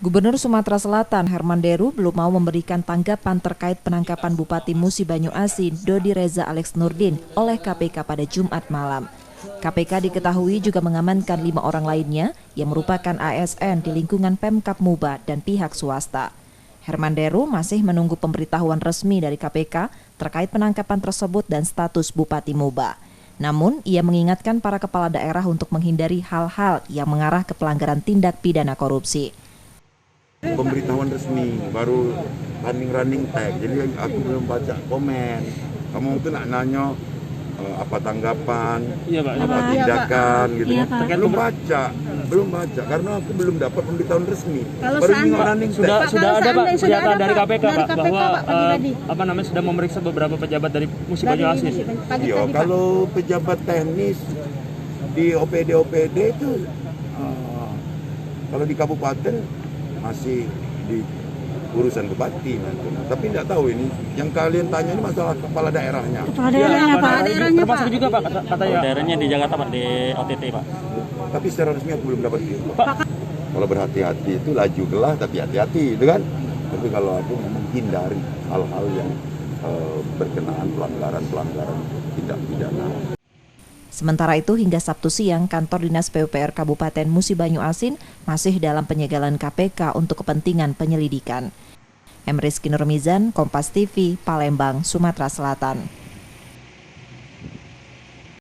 Gubernur Sumatera Selatan Herman Deru belum mau memberikan tanggapan terkait penangkapan Bupati Musi Banyu Asin Dodi Reza Alex Nurdin oleh KPK pada Jumat malam. KPK diketahui juga mengamankan 5 orang lainnya yang merupakan ASN di lingkungan Pemkab Muba dan pihak swasta. Herman Deru masih menunggu pemberitahuan resmi dari KPK terkait penangkapan tersebut dan status Bupati Muba. Namun, ia mengingatkan para kepala daerah untuk menghindari hal-hal yang mengarah ke pelanggaran tindak pidana korupsi. Pemberitahuan resmi, baru running tag, jadi aku belum baca komen. Kamu mungkin nanya apa tanggapan, apa tindakan gitu. Iya, belum baca, karena aku belum dapat pemberitahuan resmi. Kalau baru running tag. Sudah ada Pak pernyataan dari KPK Pak bahwa Pak, sudah memeriksa beberapa pejabat dari Musi Banyu Asin. Iya, kalau pejabat teknis di OPD itu kalau di kabupaten masih di urusan bupati nanti. Tapi tidak tahu ini. Yang kalian tanya ini masalah kepala daerahnya. Kepala daerahnya Pak. Termasuk juga Pak katanya. Daerahnya di Jakarta Pak, di OTT Pak. Tapi secara resmi aku belum dapat itu. Kalau berhati-hati itu laju gelah tapi hati-hati itu kan. Tapi kalau aku menghindari hal-hal yang berkenaan pelanggaran tindak pidana. Sementara itu, hingga Sabtu siang, kantor Dinas PUPR Kabupaten Musi Banyu Asin masih dalam penyegelan KPK untuk kepentingan penyelidikan. M. Rizky Nurmizan, Kompas TV, Palembang, Sumatera Selatan.